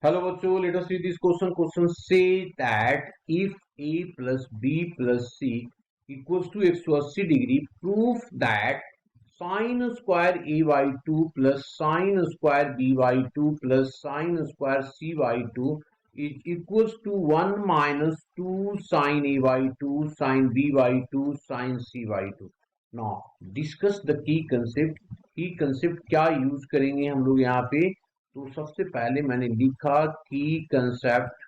Hello बच्चों, let us see this question. Question say that if a plus b plus c equals to 180 degree, prove that sine square a by 2 plus sine square b by 2 plus sine square c by 2 is equals to 1 minus 2 sine a by 2 sine b by 2 sine c by 2. Now discuss the key concept. Key concept क्या use करेंगे हम लोग यहाँ पे? तो सबसे पहले मैंने लिखा की कंसेप्ट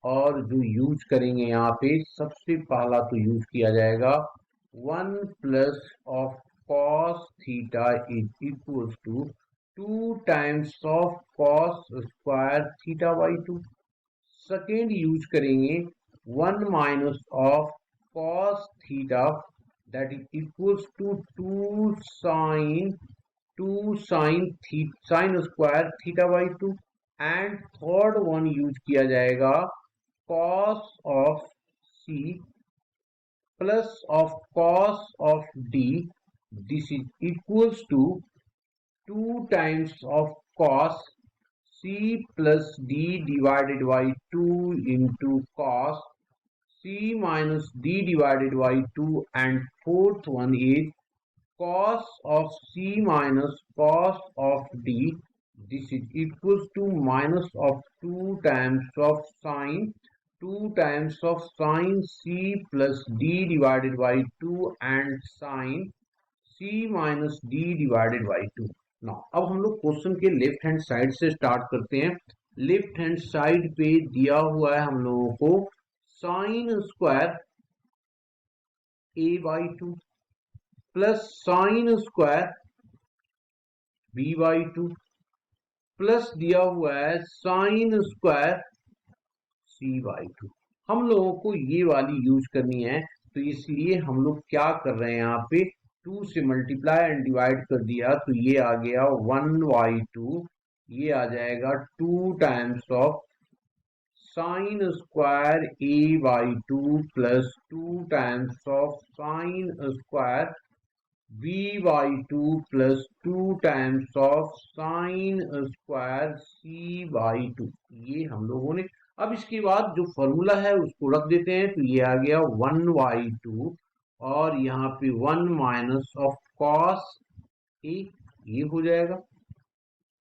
और जो यूज करेंगे यहाँ पे सबसे पहला तो यूज किया जाएगा 1 plus of cos theta is equals to 2 times of cos square theta by 2। Second use करेंगे 1 minus of cos theta that is equals to 2 sin square theta by 2। And third one use किया जाएगा cos of c plus of cos of d, this is equals to 2 times of cos c plus d divided by 2 into cos c minus d divided by 2, and fourth one is cos of c minus cos of d, this is equals to minus of 2 times of sine c plus d divided by 2 and sine c minus d divided by 2। now अब हम लोग question के left hand side से start करते हैं। Left hand side पे दिया हुआ है हम लोगों को sine square a by 2 plus sine square b by 2 plus दिया हुआ है साइन स्क्वायर c by 2। हम लोगों को ये वाली यूज करनी है, तो इसलिए हम लोग क्या कर रहे हैं यहाँ पे 2 से मल्टीप्लाई एंड डिवाइड कर दिया, तो ये आ गया 1 by 2, ये आ जाएगा 2 times of sine square a by 2 plus 2 times of sine square b by 2 plus 2 times of sine square c by 2। ये हम लोगों ने अब इसके बाद जो फॉर्मूला है उसको रख देते हैं, तो ये आ गया 1 by 2 और यहाँ पे 1 माइनस ऑफ कॉस ए, ये हो जाएगा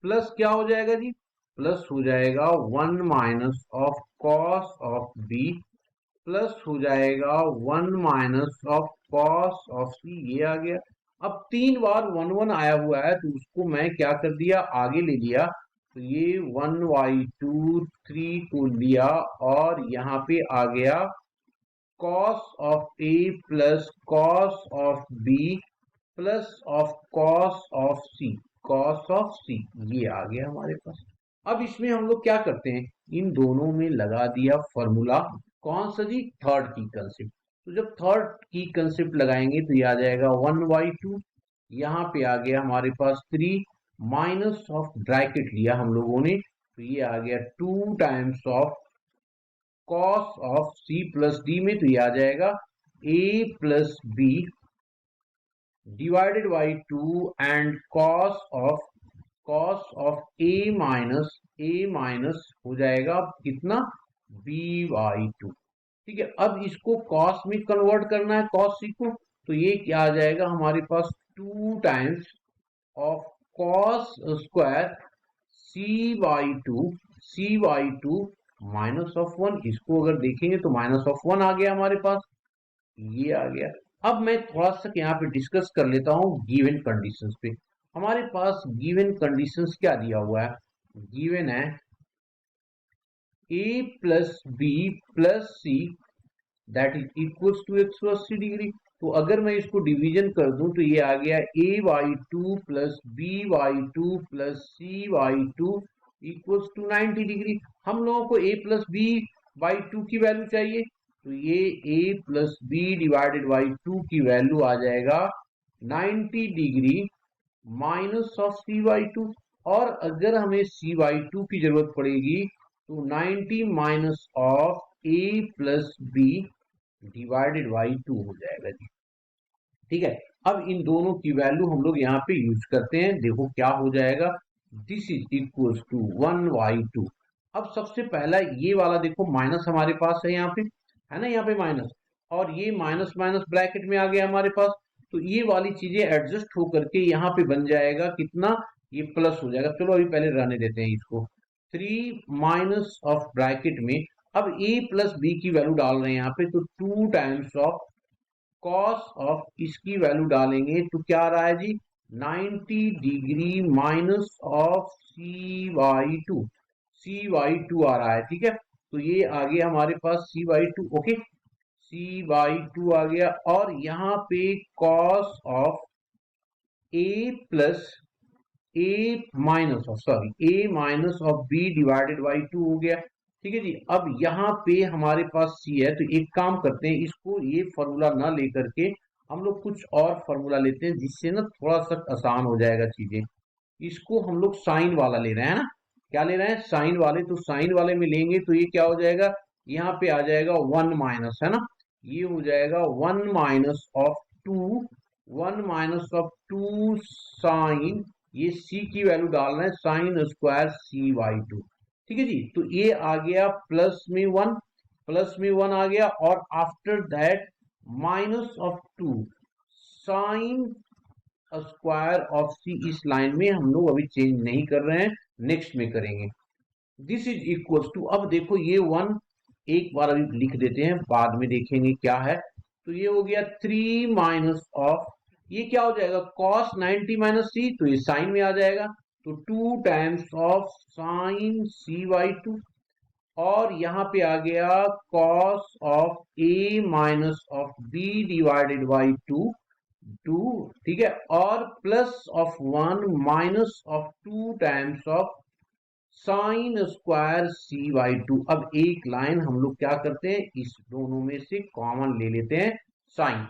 प्लस क्या हो जाएगा जी, प्लस हो जाएगा 1 minus of cos of b plus हो जाएगा 1 minus of cos of c, ये आ गया। अब 3 बार 1 1 आया हुआ है तो उसको मैं क्या कर दिया, आगे ले लिया, तो ये 1 बाई 2 3 को लिया और यहाँ पे आ गया cos of a plus cos of b plus of cos of c, cos of c, ये आ गया हमारे पास। अब इसमें हम लोग क्या करते हैं, इन दोनों में लगा दिया फॉर्मूला, कौन सा जी, थर्ड की कंसेप्ट। तो जब थर्ड की कंसेप्ट लगाएंगे तो ये आ जाएगा 1 बाई 2, यहाँ पे आ गया हमारे पास 3 माइनस ऑफ ब्रैकेट लिया हम लोगों ने, तो ये आ गया 2 times of cos of c plus d में, तो ये आ जाएगा a plus b divided by 2 and cos of a minus हो जाएगा कितना, b बाई 2। ठीक है, अब इसको cos में कन्वर्ट करना है, cos c को, तो ये क्या आ जाएगा हमारे पास 2 times of cos square c by 2 minus of 1, इसको अगर देखेंगे तो माइनस ऑफ 1 आ गया हमारे पास, ये आ गया। अब मैं थोड़ा सा यहाँ पे डिस्कस कर लेता हूँ गिवन कंडीशंस पे। हमारे पास गिवन कंडीशंस क्या दिया हुआ है, गिवन है a plus b plus c that is equals to 180 degree. तो अगर मैं इसको डिवीजन कर दूं तो ये आ गया a by 2 plus b by 2 plus c by 2 equals to 90 degree. हम लोगों को a प्लस बी बाई 2 की वैल्यू चाहिए, तो ये a plus b divided by 2 की वैल्यू आ जाएगा 90 degree minus of c by 2, और अगर हमें c बाई 2 की जरूरत पड़ेगी तो 90 minus of a plus b divided by 2 हो जाएगा जी। ठीक है। अब इन दोनों की वैल्यू हम लोग यहाँ पे यूज करते हैं, देखो क्या हो जाएगा, this is equals to 1y2। अब सबसे पहला ये वाला देखो माइनस हमारे पास है यहाँ पे, है ना, यहाँ पे माइनस, और ये माइनस माइनस ब्रैकेट में आ गया हमारे पास, तो ये वाली चीजें एडजस्ट होकर के यहाँ पे बन जाएगा कितना, ये प्लस हो जाएगा। चलो अभी पहले रहने देते हैं इसको, 3 ऑफ ब्रैकेट में, अब a प्लस बी की वैल्यू डाल रहे हैं यहाँ पे, तो 2 ऑफ कॉस ऑफ इसकी वैल्यू डालेंगे तो क्या आ रहा है जी, 90 degree minus of cy2, cy2 आ रहा है, ठीक है। तो ये आ गया हमारे पास cy2, ओके, cy2 आ गया, और यहाँ पे cos of a plus a minus of sorry a minus of b divided by 2 हो गया, ठीक है जी। अब यहाँ पे हमारे पास c है, तो एक काम करते हैं, इसको ये फॉर्मूला ना लेकर के हम लोग कुछ और फॉर्मूला लेते हैं, जिससे ना थोड़ा सा आसान हो जाएगा चीजें। इसको हम लोग साइन वाला ले रहे हैं ना, क्या ले रहे हैं, साइन वाले, तो साइन वाले में लेंगे तो ये क्या हो जाएगा, यहाँ पे आ जाएगा 1 माइनस, है ना, ये हो जाएगा 1 minus of 2, 1 minus of 2 sine, ये c की वैल्यू डाल रहे हैं साइन स्क्वायर cy2, ठीक है जी। तो ये आ गया प्लस में 1, प्लस में 1 आ गया, और after that minus of 2 sine square of c, इस लाइन में हम लोग अभी चेंज नहीं कर रहे हैं, नेक्स्ट में करेंगे। दिस इज इक्वल्स टू, अब देखो ये 1 एक बार अभी लिख देते हैं, बाद में देखेंगे क्या है, तो ये हो गया 3 माइनस ऑफ, ये क्या हो जाएगा, cos 90 माइनस सी, तो ये साइन में आ जाएगा, तो 2 टाइम्स ऑफ साइन cy2, और यहाँ पे आ गया cos of a minus of b divided by 2, ठीक है, और plus of 1 minus of 2 times of sine square cy2। अब एक लाइन हम लोग क्या करते हैं, इस दोनों में से कॉमन ले लेते हैं साइन,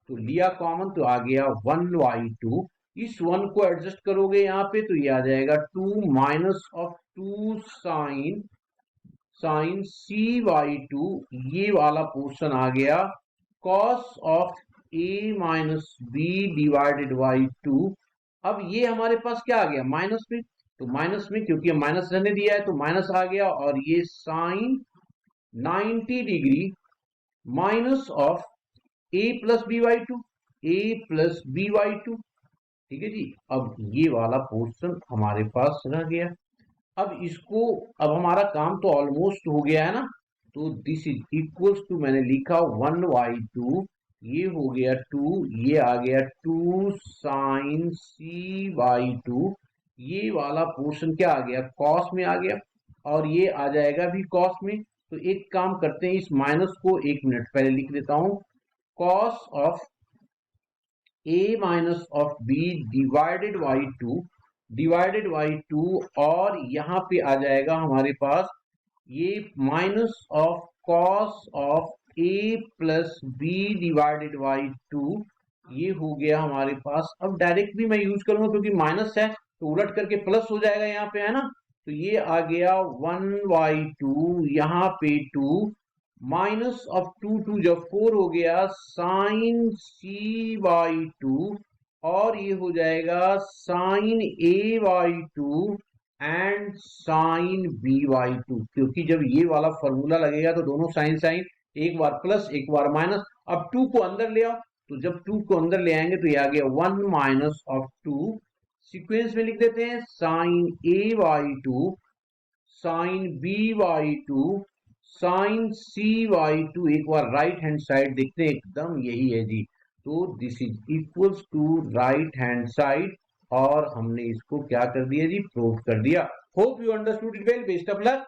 तो लिया कॉमन, तो आ गया 1y2, इस 1 को एडजस्ट करोगे यहाँ पे तो ये आ जाएगा 2 minus of 2 sign sign cy2, ये वाला पोर्शन आ गया cos of a minus b divided by 2। अब ये हमारे पास क्या आ गया, माइनस में, तो माइनस में क्योंकि माइनस रहने दिया है तो माइनस आ गया, और ये sine 90 degree minus of a plus b by 2, a plus b by 2, ठीक है जी। अब ये वाला पोर्शन हमारे पास रह गया, अब इसको, अब हमारा काम तो ऑलमोस्ट हो गया है ना, तो दिस इज इक्वल्स टू, मैंने लिखा 1y2, ये हो गया 2, ये आ गया 2 साइन cy2, ये वाला पोर्शन क्या आ गया, कॉस में आ गया, और ये आ जाएगा भी कॉस में। तो एक काम करते हैं, इस माइनस को 1 मिनट पहले लिख देता हूं, cos of a minus of b divided by 2, divided by 2, और यहाँ पे आ जाएगा हमारे पास ये minus of cos of a plus b divided by 2, ये हो गया हमारे पास। अब डायरेक्ट भी मैं यूज करूंगा क्योंकि माइनस है तो उलट करके प्लस हो जाएगा यहाँ पे, है ना, तो ये आ गया 1y2, यहाँ पे 2 माइनस ऑफ 2 जब 4 हो गया साइन cy2, और ये हो जाएगा sign a/2 and sign b/2, क्योंकि जब ये वाला फॉर्मूला लगेगा तो दोनों साइन साइन, एक बार प्लस एक बार माइनस, अब 2 को अंदर ले आओ, तो जब 2 को अंदर ले आएंगे तो ये आ गया 1 माइनस ऑफ 2, सीक्वेंस में लिख देते हैं sign a/2 sign b/2 sign cy2, एक बार राइट हैंड साइड देखते हैं, एकदम यही है जी, तो this is equals to right hand side, और हमने इसको क्या कर दिया जी, प्रूव कर दिया। Hope you understood it well, best of luck.